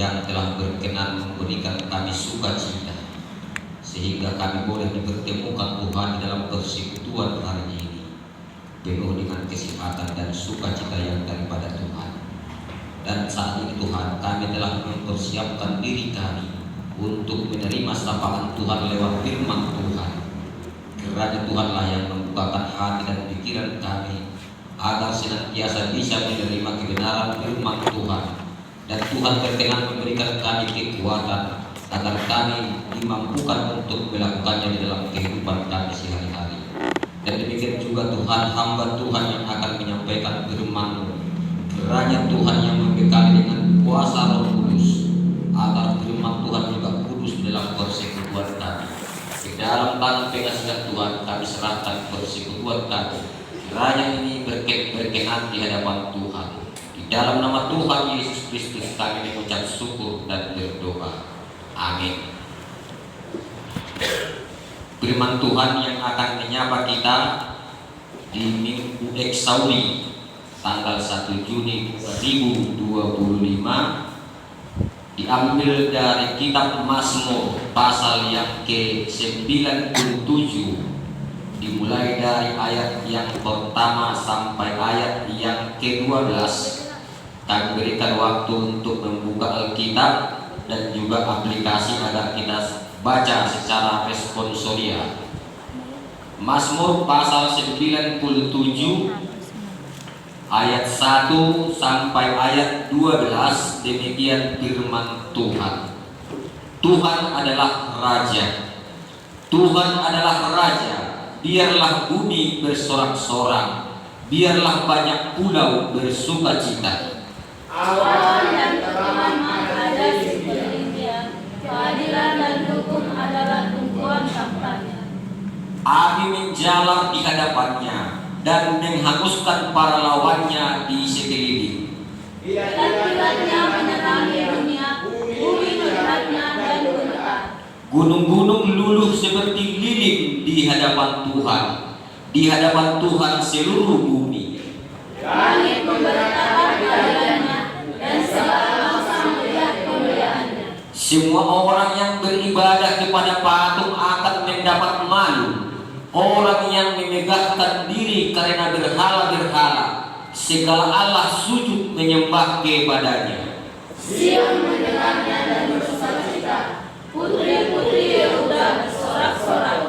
yang telah berkenan memberikan kami sukacita, sehingga kami boleh dipertemukan Tuhan di dalam persekutuan hari ini, penuh dengan kesehatan dan sukacita yang daripada Tuhan. Dan saat ini Tuhan, kami telah mempersiapkan diri kami untuk menerima sapaan Tuhan lewat firman Tuhan. Kiranya Tuhanlah yang membukakan hati dan pikiran kami, agar senantiasa bisa menerima kebenaran firman Tuhan. Dan Tuhan berkenan memberikan kami kekuatan, agar kami dimampukan untuk melakukannya di dalam kehidupan kami sehari-hari. Dan demikian juga Tuhan, hamba Tuhan yang akan menyampaikan firman-Mu, kiranya Tuhan yang membekali dengan kuasa Roh Kudus, agar firman Tuhan juga kudus di dalam persekutuan kami. Di dalam tangan pengasihan Tuhan kami serahkan persekutuan kami, kiranya ini berkenan di hadapan Tuhan. Di dalam nama Tuhan Yesus Kristus kami mengucap syukur dan berdoa. Amin. Firman Tuhan yang akan menyapa kita di Minggu Eksauri tanggal 1 Juni 2025 diambil dari kitab Mazmur pasal yang ke-97, dimulai dari ayat yang pertama sampai ayat yang ke-12. Kami berikan waktu untuk membuka Alkitab dan juga aplikasi agar kita baca secara responsoria. Mazmur pasal 97 ayat 1 sampai ayat 12, demikian firman Tuhan. Tuhan adalah Raja, Tuhan adalah Raja, biarlah bumi bersorak-sorak, biarlah banyak pulau bersukacita. Awan dan ketamakan ada di sekeliling dia, keadilan dan hukum adalah tumpuan tahtanya. Api menjalar di hadapannya dan menghanguskan para lawannya di sekeliling. Kilat-kilatnya menerangi dunia, bumi melihatnya dan gemetar. Gunung-gunung luluh seperti lilin di hadapan Tuhan, di hadapan Tuhan seluruh bumi. Langit memberitakan keadilannya dan segala bangsa melihat kemuliaannya. Semua orang yang beribadah kepada patung akan mendapat malu. Orang yang memegahkan diri karena berhala-berhala, segala Allah sujud menyembah kepadanya. Sion mendengarnya dan bersukacita, putri-putri Yehuda bersorak-sorak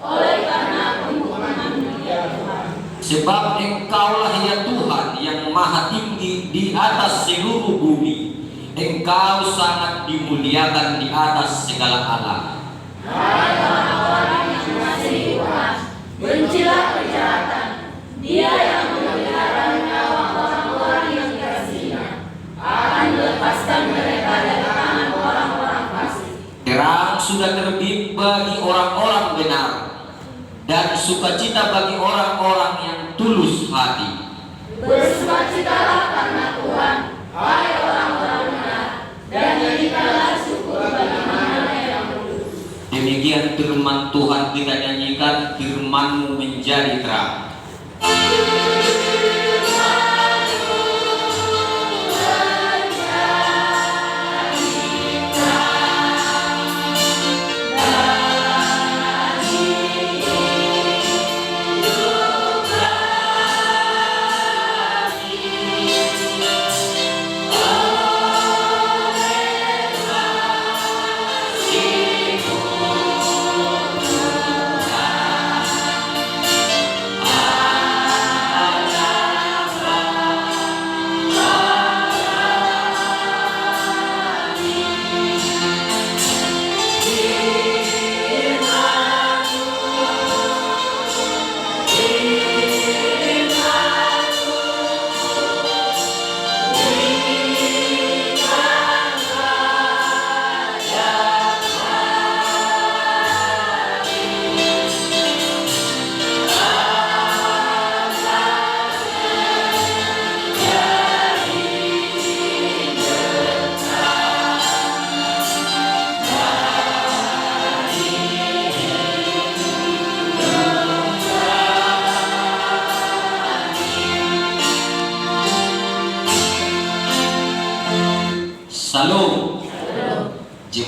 oleh karena pembunuhan-Mu ya Tuhan. Sebab Engkaulah ya Tuhan yang maha tinggi di atas seluruh bumi. Engkau sangat dimuliakan di atas segala Allah. Hai orang-orang yang mengasihi Tuhan, bencilah kejahatan. Dia yang memelihara nyawa orang-orang yang dikasihinya, akan melepaskan mereka dari tangan orang-orang fasik. Terang sudah terbit bagi orang-orang benar, dan sukacita bagi orang-orang yang tulus hati. Bersukacitalah karena Tuhan, hai orang-orang benar, dan nyanyikanlah syukur bagi Nama yang kudus. Demikian firman Tuhan, kita nyanyikan firman-Mu menjadi terang.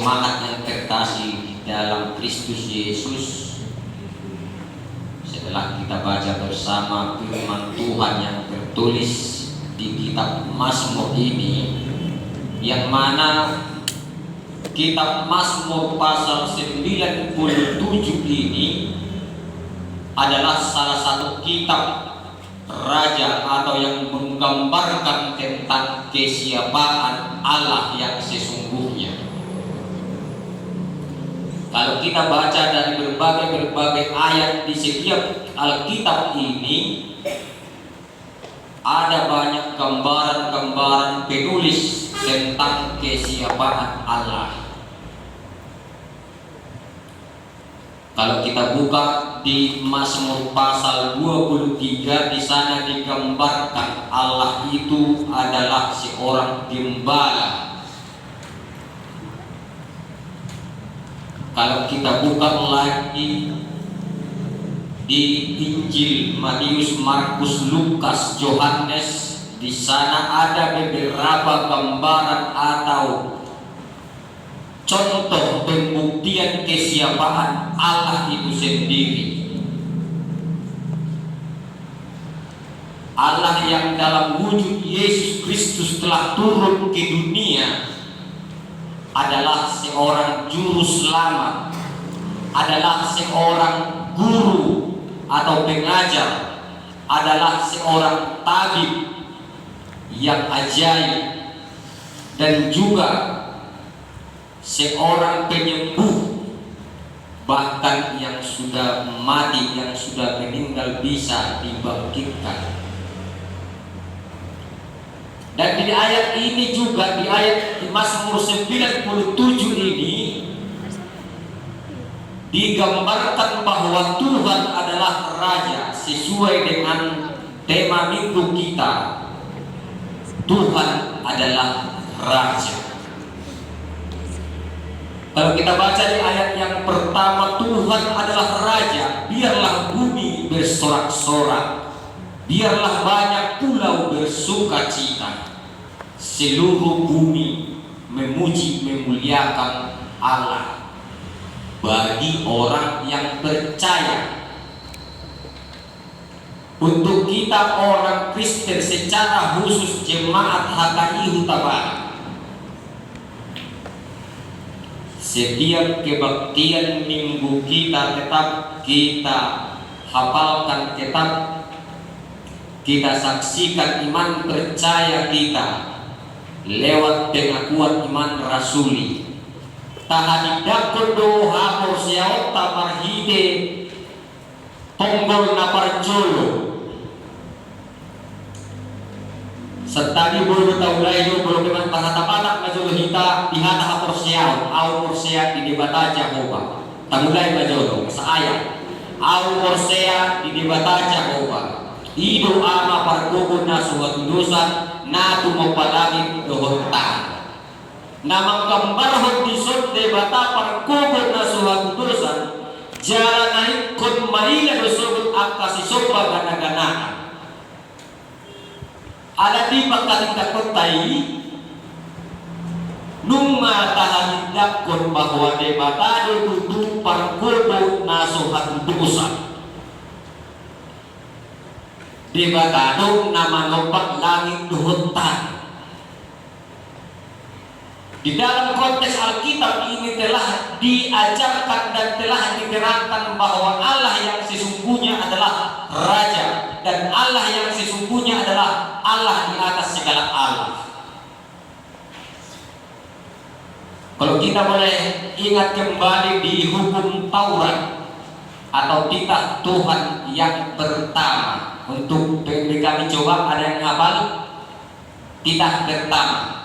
jemaat yang terkasih di dalam Kristus Yesus, setelah kita baca bersama firman Tuhan yang tertulis di kitab Mazmur ini, yang mana kitab Mazmur pasal 97 ini adalah salah satu kitab raja atau yang menggambarkan tentang kesiapaan Allah yang sesungguhnya. Kalau kita baca dari berbagai ayat di setiap Alkitab ini, ada banyak gambaran-gambaran penulis tentang kesiapaan Allah. Kalau kita buka di Mazmur pasal 23, di sana digambarkan Allah itu adalah seorang gembala. Kalau kita buka lagi di Injil Matius, Markus, Lukas, Yohanes, di sana ada beberapa gambaran atau contoh pembuktian kesiapaan Allah itu sendiri. Allah yang dalam wujud Yesus Kristus telah turun ke dunia adalah seorang juru selamat, adalah seorang guru atau pengajar, adalah seorang tabib yang ajaib, dan juga seorang penyembuh, bahkan yang sudah mati, yang sudah meninggal bisa dibangkitkan. Dan di ayat ini juga, di ayat di Mazmur 97 ini digambarkan bahwa Tuhan adalah Raja sesuai dengan tema minggu kita. Tuhan adalah Raja. Kalau kita baca di ayat yang pertama, Tuhan adalah Raja, biarlah bumi bersorak-sorak, biarlah banyak pulau bersuka cita, seluruh bumi memuji memuliakan Allah. Bagi orang yang percaya, untuk kita orang Kristen secara khusus jemaat HKI Huta Barat, setiap kebaktian minggu kita tetap kita hafalkan, tetap kita saksikan iman percaya kita lewat pengakuan iman rasuli. Tahanidak kodo hapor siyaot tamarhide tonggol naparjolo setadi bolo taulayo bolo keman tahatapatak majolo hita pihata hapor siyaot au porsea di debata Jehovah tamulai majolo sa ayat au porsea di debata Jehovah ido ama parkukun na suatu dosa na tumapalangit dohontan namang kambarhon disot debata parkukun na suatu dosa jalan naik kon maila dosobut akasi sopa gana-ganaan ala di pagkatindakotai nung matahandak kon bahwa debata tutu parkukun na suatu dosa debatado na manopak langit duhutan. Di dalam konteks Alkitab ini telah diajarkan dan telah diterangkan bahwa Allah yang sesungguhnya adalah Raja, dan Allah yang sesungguhnya adalah Allah di atas segala Allah. Kalau kita boleh ingat kembali di hukum Taurat atau titah Tuhan yang pertama, untuk kami coba ada yang hafal titah pertama.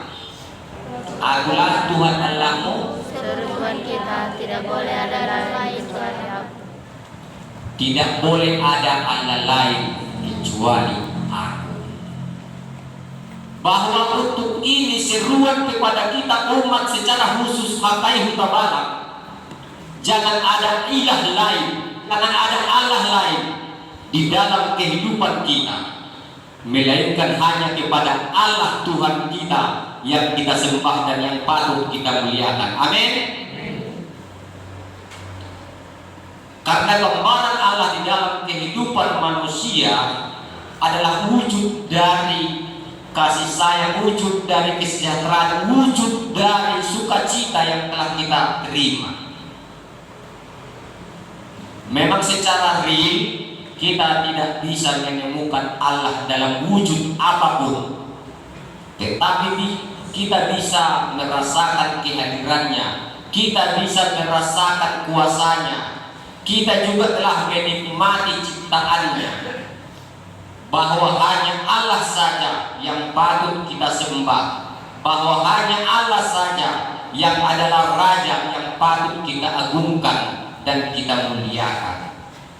Akulah Tuhan Allahmu, seruan kita, tidak boleh ada lain kecuali Aku. Tidak boleh ada Allah lain kecuali Aku. Bahwa untuk ini seruan kepada kita umat secara khusus HKI Huta Barat, jangan ada ilah lain, jangan ada Allah lain di dalam kehidupan kita, melainkan hanya kepada Allah Tuhan kita yang kita sembah dan yang patut kita muliakan. Amin. Karena gambaran Allah di dalam kehidupan manusia adalah wujud dari kasih sayang, wujud dari kesejahteraan, wujud dari sukacita yang telah kita terima. Memang secara real kita tidak bisa menemukan Allah dalam wujud apapun, tetapi kita bisa merasakan kehadirannya, kita bisa merasakan kuasanya, kita juga telah menikmati ciptaannya, bahwa hanya Allah saja yang patut kita sembah, bahwa hanya Allah saja yang adalah Raja yang patut kita agungkan dan kita muliakan.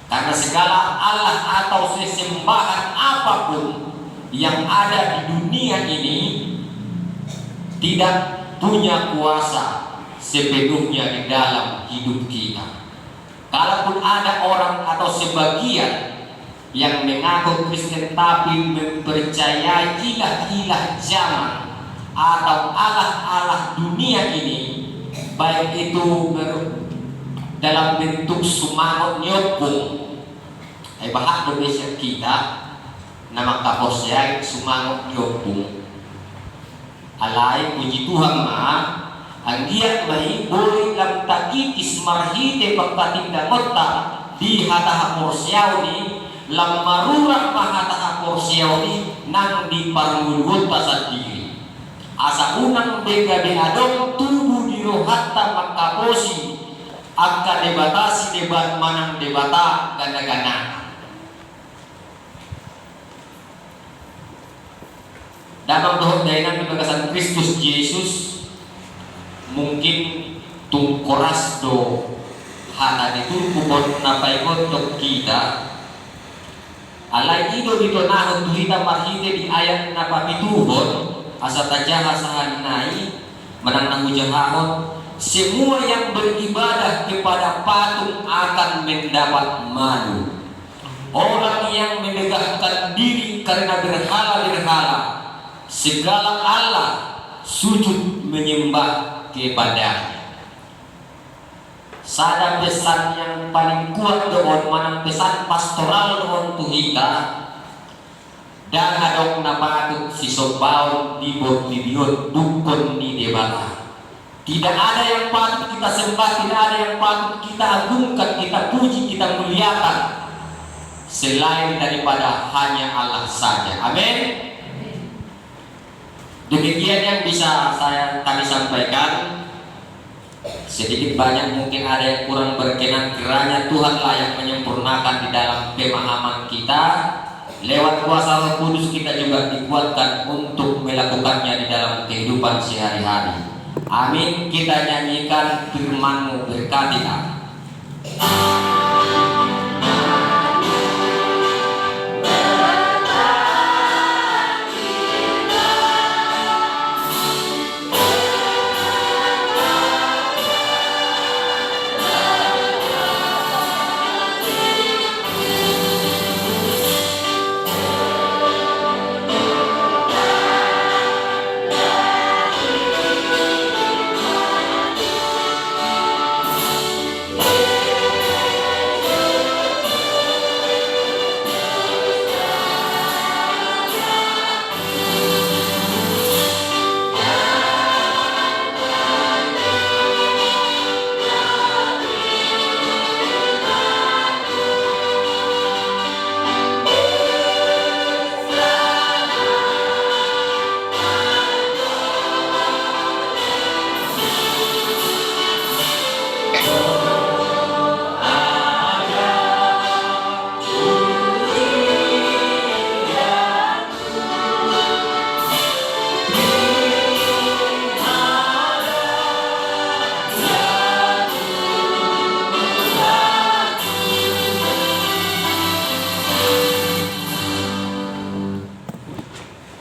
Karena segala Allah atau sesembahan apapun yang ada di dunia ini tidak punya kuasa sepenuhnya di dalam hidup kita. Kalaupun ada orang atau sebagian yang mengaku Kristen tapi mempercayai ilah-ilah zaman atau Allah-Allah dunia ini, baik itu dalam bentuk sumangot nyopung, bahasa Indonesia kita nama kaposnya sumangot nyopung, alai puji Tuhan ang giat mai boleh lam takitis marhite pagkatinda mota di hataha porsiaw ni lam marurang mahataha porsiaw ni nang di parmulwot sa diri asa unang bega di adong tubuh di rohatta makaposi agka debatasi debat manang debata ganda-ganda. Dapat dohot dainan di bagasan Kristus Yesus mungkin tungkoras do hata ditungkupon na paigotok kita alay ido dito nahon tuhita marhite di ayat na papituhon asa tajaha sahan nai manang nangujahahon. Semua yang beribadah kepada patung akan mendapat malu. Orang yang memegahkan diri karena berhala-berhala, segala Allah sujud menyembah kepadanya. Sada pesan yang paling kuat doon manang pesan pastoral doon tuhita dan adong napatut si sobaw di bot dukon ni debata. Tidak ada yang patut kita sembah, tidak ada yang patut kita agungkan, kita puji, kita muliakan selain daripada hanya Allah saja. Amin. Demikian yang bisa kami sampaikan. Sedikit banyak mungkin ada yang kurang berkenan, kiranya Tuhanlah yang menyempurnakan di dalam pemahaman kita. Lewat kuasa Roh Kudus kita juga dikuatkan untuk melakukannya di dalam kehidupan sehari-hari. Amin. Kita nyanyikan firman-Mu, berkati kami.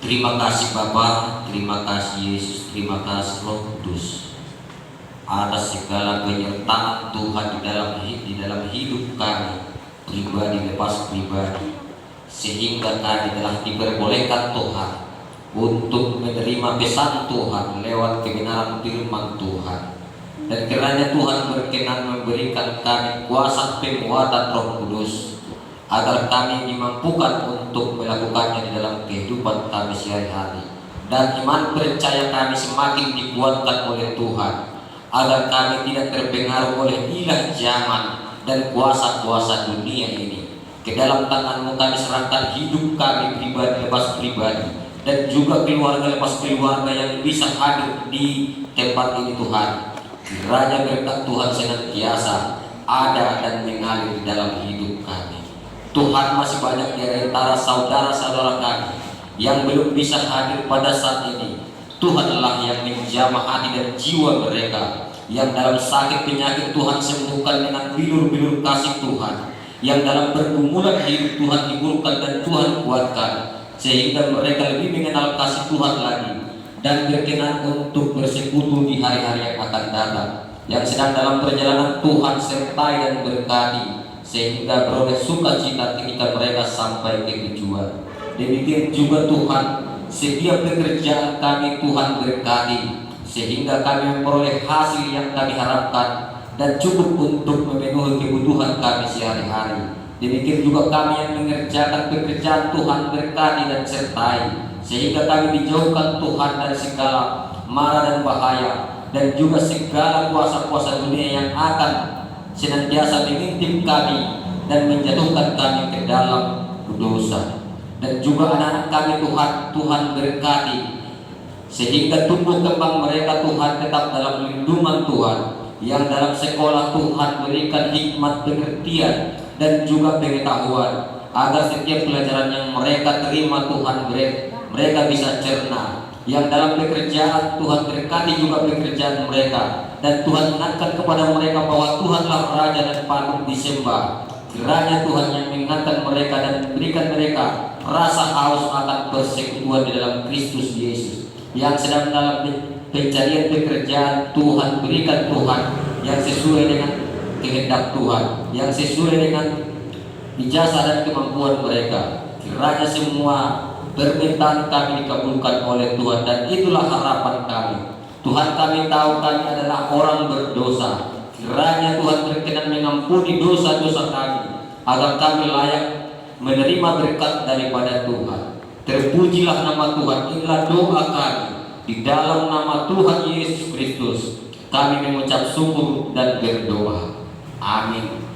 Terima kasih Bapa, terima kasih Yesus, terima kasih Roh Kudus atas segala penyertaan Tuhan di dalam hidup kami pribadi lepas pribadi, sehingga kami telah diperbolehkan Tuhan untuk menerima pesan Tuhan lewat kebenaran firman Tuhan. Dan kiranya Tuhan berkenan memberikan kami kuasa penguatan Roh Kudus, agar kami dimampukan untuk melakukannya di dalam kehidupan kami sehari-hari. Dan iman percaya kami semakin dikuatkan oleh Tuhan, agar kami tidak terpengaruh oleh ilah zaman dan kuasa-kuasa dunia ini. Ke dalam tangan-Mu kami serahkan hidup kami pribadi lepas pribadi, dan juga keluarga lepas keluarga yang bisa hadir di tempat ini Tuhan. Kiranya berkat Tuhan senantiasa ada dan mengalir di dalam hidup kami. Tuhan, masih banyak di antara saudara-saudara kami yang belum bisa hadir pada saat ini. Tuhanlah yang menjamah hati dan jiwa mereka, yang dalam sakit penyakit Tuhan sembuhkan dengan bilur-bilur kasih Tuhan, yang dalam pergumulan hidup Tuhan hiburkan dan Tuhan kuatkan, sehingga mereka lebih mengenal kasih Tuhan lagi dan berkenan untuk bersekutu di hari-hari yang akan datang. Yang sedang dalam perjalanan Tuhan sertai dan berkati, sehingga beroleh sukacita ketika mereka sampai ke tujuan. Demikian juga Tuhan, setiap pekerjaan kami Tuhan berkati, sehingga kami memperoleh hasil yang kami harapkan dan cukup untuk memenuhi kebutuhan kami sehari-hari. Demikian juga kami yang mengerjakan pekerjaan Tuhan berkati dan sertai, sehingga kami dijauhkan Tuhan dari segala mara dan bahaya, dan juga segala kuasa-kuasa dunia yang akan senantiasa mengintip kami dan menjatuhkan kami ke dalam dosa. Dan juga anak-anak kami Tuhan berkati, sehingga tumbuh kembang mereka Tuhan tetap dalam lindungan Tuhan, yang dalam sekolah Tuhan berikan hikmat pengertian dan juga pengetahuan, agar setiap pelajaran yang mereka terima Tuhan mereka bisa cerna. Yang dalam pekerjaan Tuhan berkati juga pekerjaan mereka, dan Tuhan ingatkan kepada mereka bahwa Tuhanlah Raja dan patut disembah. Kiranya Tuhan yang mengingatkan mereka dan memberikan mereka rasa haus akan persekutuan di dalam Kristus Yesus. Yang sedang dalam pencarian pekerjaan Tuhan, berikan Tuhan yang sesuai dengan kehendak Tuhan, yang sesuai dengan ijazah dan kemampuan mereka. Kiranya semua permintaan kami dikabulkan oleh Tuhan, dan itulah harapan kami. Tuhan, kami tahu kami adalah orang berdosa. Kiranya Tuhan berkenan mengampuni dosa-dosa kami, agar kami layak menerima berkat daripada Tuhan. Terpujilah nama Tuhan. Inilah doa kami di dalam nama Tuhan Yesus Kristus. Kami mengucap syukur dan berdoa. Amin.